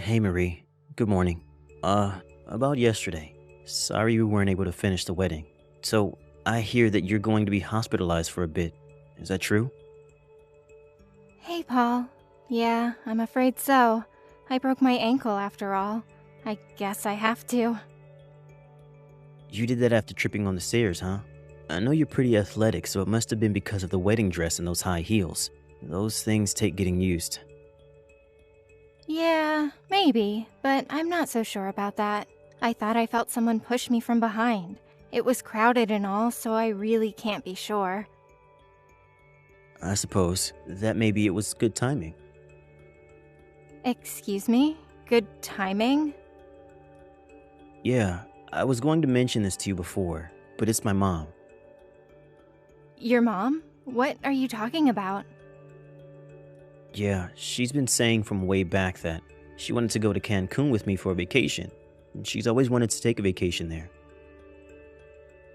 Hey Marie, good morning. About yesterday. Sorry we weren't able to finish the wedding. So, I hear that you're going to be hospitalized for a bit. Is that true? Hey, Paul. Yeah, I'm afraid so. I broke my ankle after all. I guess I have to. You did that after tripping on the stairs, huh? I know you're pretty athletic, so it must have been because of the wedding dress and those high heels. Those things take getting used. Yeah, maybe, but I'm not so sure about that. I thought I felt someone push me from behind. It was crowded and all, so I really can't be sure. I suppose that maybe it was good timing. Excuse me? Good timing? Yeah, I was going to mention this to you before, but it's my mom. Your mom? What are you talking about? Yeah, she's been saying from way back that she wanted to go to Cancun with me for a vacation. And she's always wanted to take a vacation there.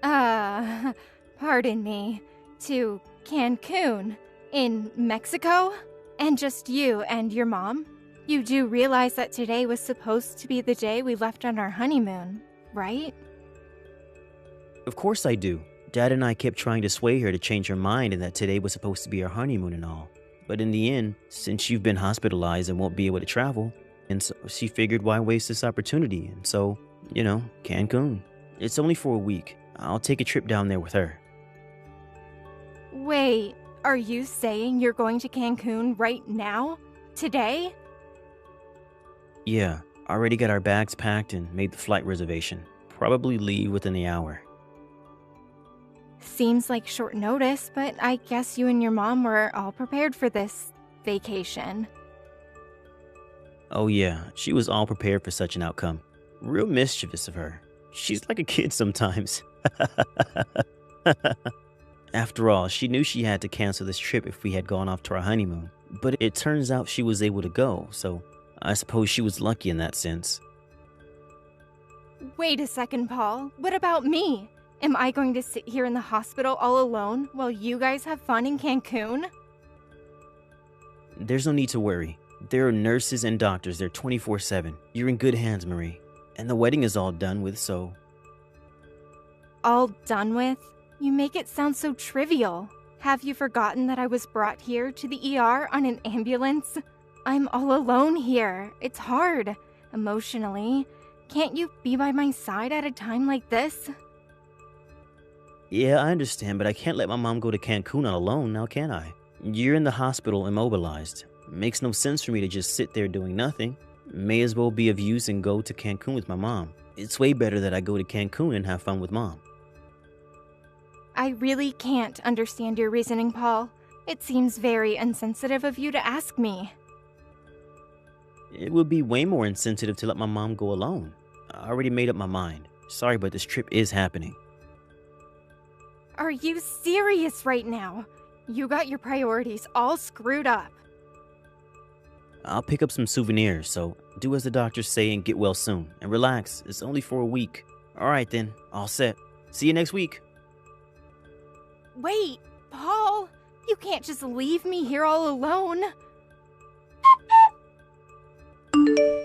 Uh, pardon me. To Cancun? In Mexico? And just you and your mom? You do realize that today was supposed to be the day we left on our honeymoon, right? Of course I do. Dad and I kept trying to sway her to change her mind and that today was supposed to be our honeymoon and all. But in the end, since you've been hospitalized and won't be able to travel, and so she figured why waste this opportunity, and so, Cancun. It's only for a week. I'll take a trip down there with her. Wait, are you saying you're going to Cancun right now? Today? Yeah, already got our bags packed and made the flight reservation. Probably leave within the hour. Seems like short notice, but I guess you and your mom were all prepared for this vacation. Oh yeah, she was all prepared for such an outcome. Real mischievous of her. She's like a kid sometimes. After all, she knew she had to cancel this trip if we had gone off to our honeymoon. But it turns out she was able to go, so I suppose she was lucky in that sense. Wait a second, Paul. What about me? Am I going to sit here in the hospital all alone while you guys have fun in Cancun? There's no need to worry. There are nurses and doctors there 24/7. You're in good hands, Marie. And the wedding is all done with, so... All done with? You make it sound so trivial. Have you forgotten that I was brought here to the ER on an ambulance? I'm all alone here. It's hard. Emotionally. Can't you be by my side at a time like this? Yeah, I understand, but I can't let my mom go to Cancun on alone, now can I? You're in the hospital immobilized. Makes no sense for me to just sit there doing nothing. May as well be of use and go to Cancun with my mom. It's way better that I go to Cancun and have fun with mom. I really can't understand your reasoning, Paul. It seems very insensitive of you to ask me. It would be way more insensitive to let my mom go alone. I already made up my mind. Sorry, but this trip is happening. Are you serious right now? You got your priorities all screwed up. I'll pick up some souvenirs, so do as the doctors say and get well soon. And relax, it's only for a week. Alright then, all set. See you next week. Wait, Paul, you can't just leave me here all alone.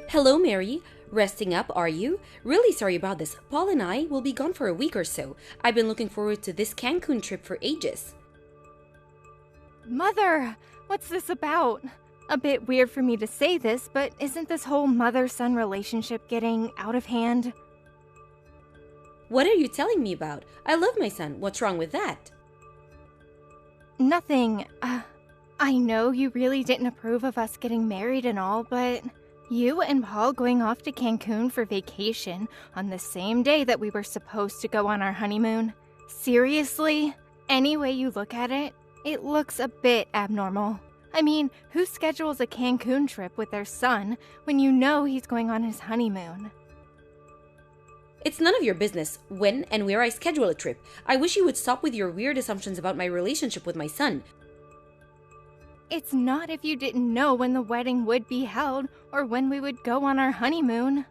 Hello, Mary. Resting up, are you? Really sorry about this. Paul and I will be gone for a week or so. I've been looking forward to this Cancun trip for ages. Mother, what's this about? A bit weird for me to say this, but isn't this whole mother-son relationship getting out of hand? What are you telling me about? I love my son. What's wrong with that? Nothing. I know you really didn't approve of us getting married and all, but you and Paul going off to Cancun for vacation on the same day that we were supposed to go on our honeymoon. Seriously? Any way you look at it, it looks a bit abnormal. I mean, who schedules a Cancun trip with their son when you know he's going on his honeymoon? It's none of your business when and where I schedule a trip. I wish you would stop with your weird assumptions about my relationship with my son. It's not if you didn't know when the wedding would be held or when we would go on our honeymoon.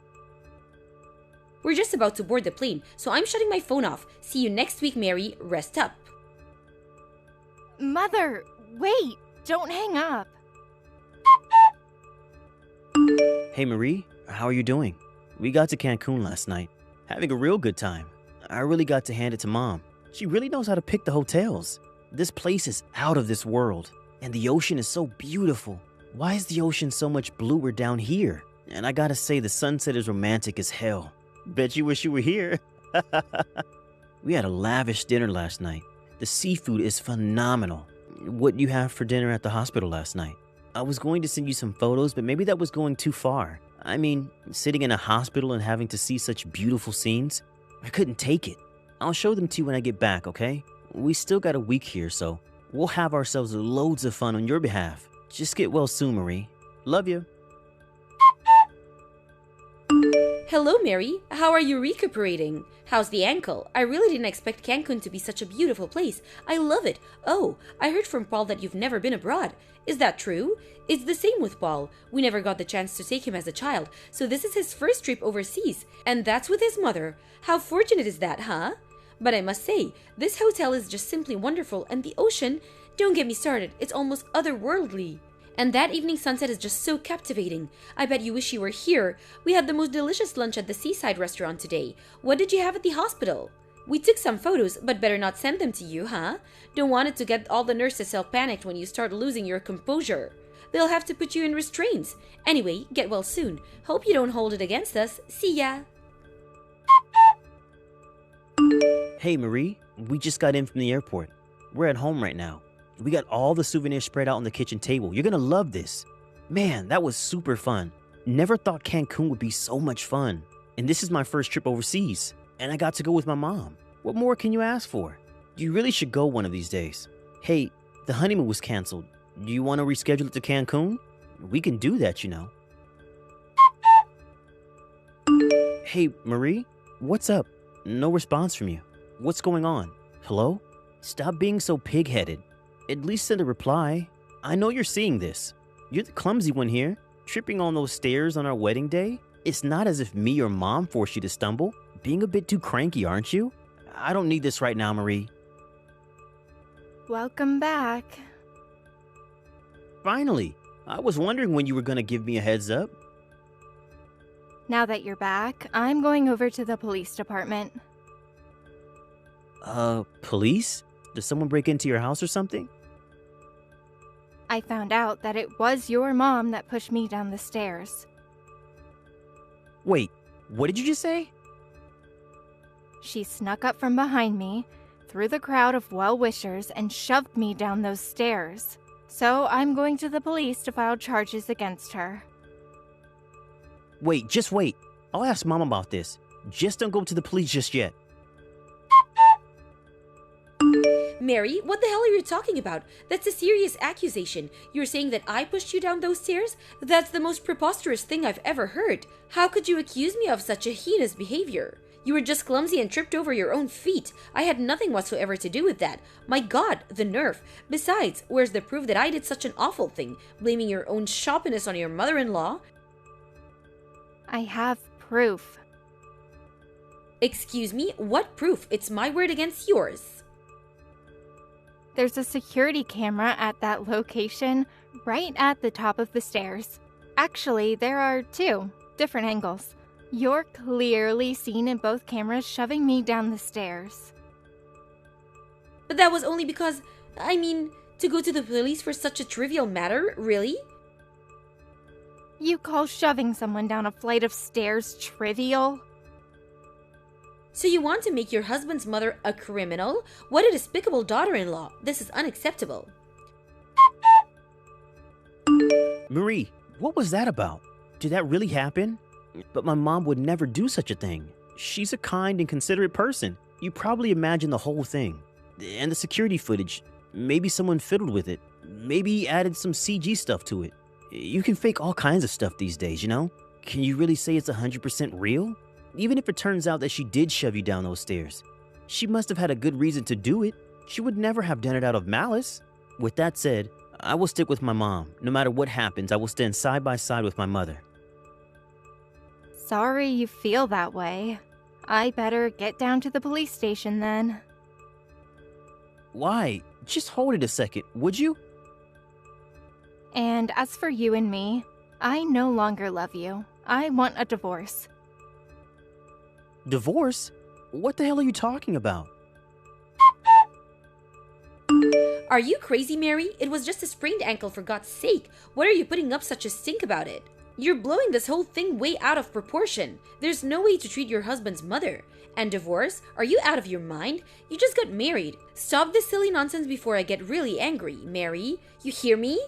We're just about to board the plane, so I'm shutting my phone off. See you next week, Mary. Rest up. Mother, wait! Don't hang up! Hey Marie, how are you doing? We got to Cancun last night, having a real good time. I really got to hand it to Mom. She really knows how to pick the hotels. This place is out of this world, and the ocean is so beautiful. Why is the ocean so much bluer down here? And I gotta say, the sunset is romantic as hell. Bet you wish you were here. We had a lavish dinner last night. The seafood is phenomenal. What you have for dinner at the hospital last night? I was going to send you some photos, but maybe that was going too far. I mean, sitting in a hospital and having to see such beautiful scenes, I couldn't take it. I'll show them to you when I get back, okay? We still got a week here, so we'll have ourselves loads of fun on your behalf. Just get well soon, Marie. Love you. Hello, Mary. How are you recuperating? How's the ankle? I really didn't expect Cancun to be such a beautiful place. I love it. Oh, I heard from Paul that you've never been abroad. Is that true? It's the same with Paul. We never got the chance to take him as a child, so this is his first trip overseas, and that's with his mother. How fortunate is that, huh? But I must say, this hotel is just simply wonderful, and the ocean, don't get me started, it's almost otherworldly. And that evening sunset is just so captivating. I bet you wish you were here. We had the most delicious lunch at the seaside restaurant today. What did you have at the hospital? We took some photos, but better not send them to you, huh? Don't want it to get all the nurses all panicked when you start losing your composure. They'll have to put you in restraints. Anyway, get well soon. Hope you don't hold it against us. See ya! Hey Marie, we just got in from the airport. We're at home right now. We got all the souvenirs spread out on the kitchen table. You're gonna love this. Man, that was super fun. Never thought Cancun would be so much fun. And this is my first trip overseas. And I got to go with my mom. What more can you ask for? You really should go one of these days. Hey, the honeymoon was canceled. Do you want to reschedule it to Cancun? We can do that, you know. Hey, Marie, what's up? No response from you. What's going on? Hello? Stop being so pig-headed. At least send a reply. I know you're seeing this. You're the clumsy one here, tripping on those stairs on our wedding day. It's not as if me or Mom forced you to stumble. Being a bit too cranky, aren't you? I don't need this right now, Marie. Welcome back. Finally. I was wondering when you were gonna give me a heads up. Now that you're back, I'm going over to the police department. Police? Did someone break into your house or something? I found out that it was your mom that pushed me down the stairs. Wait, what did you just say? She snuck up from behind me, through the crowd of well-wishers, and shoved me down those stairs. So I'm going to the police to file charges against her. Wait, just wait. I'll ask Mom about this. Just don't go to the police just yet. Mary, what the hell are you talking about? That's a serious accusation. You're saying that I pushed you down those stairs? That's the most preposterous thing I've ever heard. How could you accuse me of such a heinous behavior? You were just clumsy and tripped over your own feet. I had nothing whatsoever to do with that. My God, the nerve. Besides, where's the proof that I did such an awful thing? Blaming your own shoppiness on your mother-in-law? I have proof. Excuse me? What proof? It's my word against yours. There's a security camera at that location, right at the top of the stairs. Actually, there are two different angles. You're clearly seen in both cameras shoving me down the stairs. But that was only because, to go to the police for such a trivial matter, really? You call shoving someone down a flight of stairs trivial? So you want to make your husband's mother a criminal? What a despicable daughter-in-law. This is unacceptable. Marie, what was that about? Did that really happen? But my mom would never do such a thing. She's a kind and considerate person. You probably imagine the whole thing. And the security footage. Maybe someone fiddled with it. Maybe added some CG stuff to it. You can fake all kinds of stuff these days, you know? Can you really say it's 100% real? Even if it turns out that she did shove you down those stairs, she must have had a good reason to do it. She would never have done it out of malice. With that said, I will stick with my mom. No matter what happens, I will stand side by side with my mother. Sorry you feel that way. I better get down to the police station then. Why? Just hold it a second, would you? And as for you and me, I no longer love you. I want a divorce. Divorce? What the hell are you talking about? Are you crazy, Mary? It was just a sprained ankle, for God's sake. What are you putting up such a stink about it? You're blowing this whole thing way out of proportion. There's no way to treat your husband's mother. And divorce? Are you out of your mind? You just got married. Stop this silly nonsense before I get really angry, Mary. You hear me?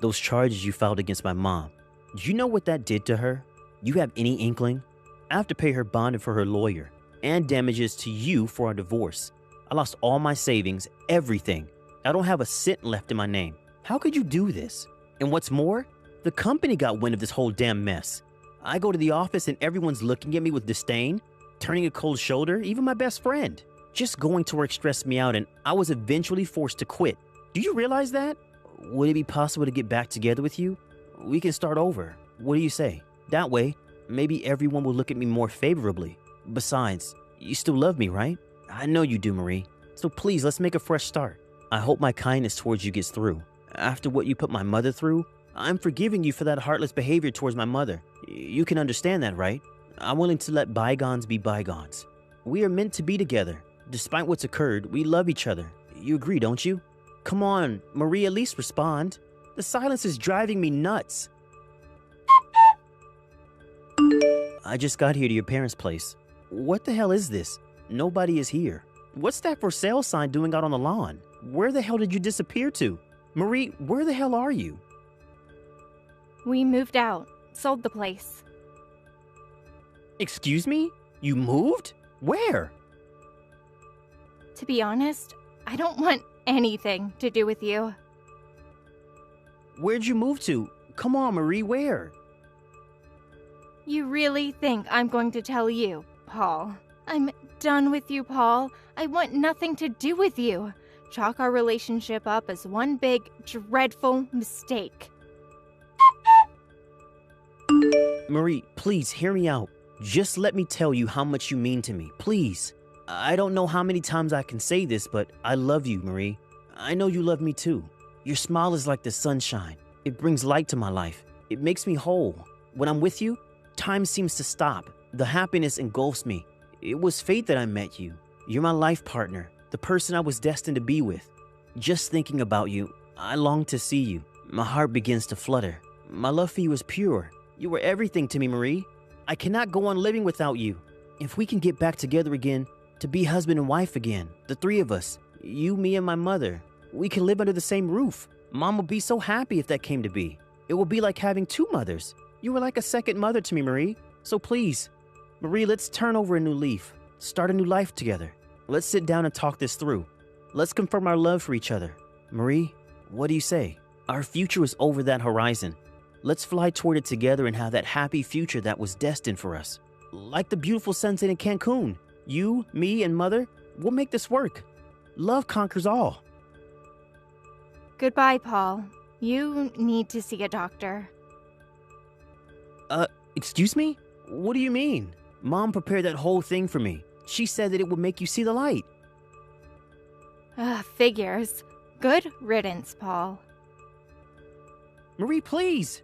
Those charges you filed against my mom, do you know what that did to her? You have any inkling? I have to pay her bond and for her lawyer, and damages to you for our divorce. I lost all my savings, everything. I don't have a cent left in my name. How could you do this? And what's more, the company got wind of this whole damn mess. I go to the office and everyone's looking at me with disdain, turning a cold shoulder, even my best friend. Just going to work stressed me out and I was eventually forced to quit. Do you realize that? Would it be possible to get back together with you? We can start over. What do you say? That way, maybe everyone will look at me more favorably. Besides, you still love me, right? I know you do, Marie. So please, let's make a fresh start. I hope my kindness towards you gets through. After what you put my mother through, I'm forgiving you for that heartless behavior towards my mother. You can understand that, right? I'm willing to let bygones be bygones. We are meant to be together. Despite what's occurred, we love each other. You agree, don't you? Come on, Marie, at least respond. The silence is driving me nuts. I just got here to your parents' place. What the hell is this? Nobody is here. What's that for sale sign doing out on the lawn? Where the hell did you disappear to? Marie, where the hell are you? We moved out, sold the place. Excuse me? You moved? Where? To be honest, I don't want anything to do with you. Where'd you move to? Come on, Marie, where? You really think I'm going to tell you, Paul? I'm done with you, Paul. I want nothing to do with you. Chalk our relationship up as one big, dreadful mistake. Marie, please hear me out. Just let me tell you how much you mean to me, please. I don't know how many times I can say this, but I love you, Marie. I know you love me too. Your smile is like the sunshine. It brings light to my life. It makes me whole. When I'm with you, time seems to stop. The happiness engulfs me. It was fate that I met you. You're my life partner, the person I was destined to be with. Just thinking about you, I long to see you. My heart begins to flutter. My love for you is pure. You were everything to me, Marie. I cannot go on living without you. If we can get back together again, to be husband and wife again, the three of us, you, me, and my mother, we can live under the same roof. Mom will be so happy if that came to be. It will be like having two mothers. You were like a second mother to me, Marie. So please, Marie, let's turn over a new leaf. Start a new life together. Let's sit down and talk this through. Let's confirm our love for each other. Marie, what do you say? Our future is over that horizon. Let's fly toward it together and have that happy future that was destined for us. Like the beautiful sunset in Cancun. You, me, and mother, we'll make this work. Love conquers all. Goodbye, Paul. You need to see a doctor. Excuse me? What do you mean? Mom prepared that whole thing for me. She said that it would make you see the light. Figures. Good riddance, Paul. Marie, please.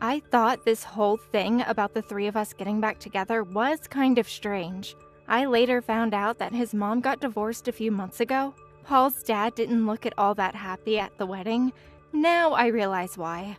I thought this whole thing about the three of us getting back together was kind of strange. I later found out that his mom got divorced a few months ago. Paul's dad didn't look at all that happy at the wedding. Now I realize why.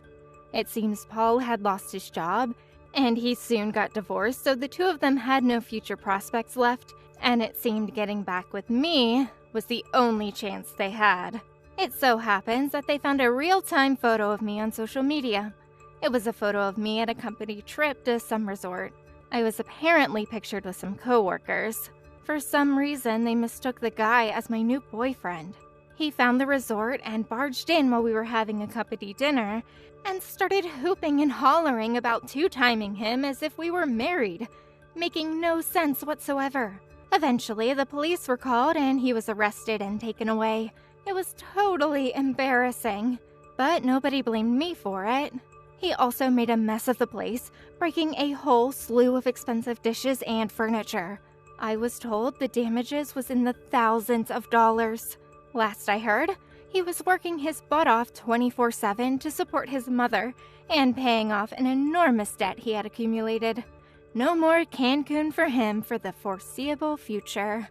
It seems Paul had lost his job, and he soon got divorced, so the two of them had no future prospects left, and it seemed getting back with me was the only chance they had. It so happens that they found a real-time photo of me on social media. It was a photo of me at a company trip to some resort. I was apparently pictured with some coworkers. For some reason, they mistook the guy as my new boyfriend. He found the resort and barged in while we were having a company dinner and started hooping and hollering about two-timing him as if we were married, making no sense whatsoever. Eventually, the police were called and he was arrested and taken away. It was totally embarrassing, but nobody blamed me for it. He also made a mess of the place, breaking a whole slew of expensive dishes and furniture. I was told the damages was in the thousands of dollars. Last I heard, He was working his butt off 24/7 to support his mother and paying off an enormous debt he had accumulated. No more Cancun for him for the foreseeable future.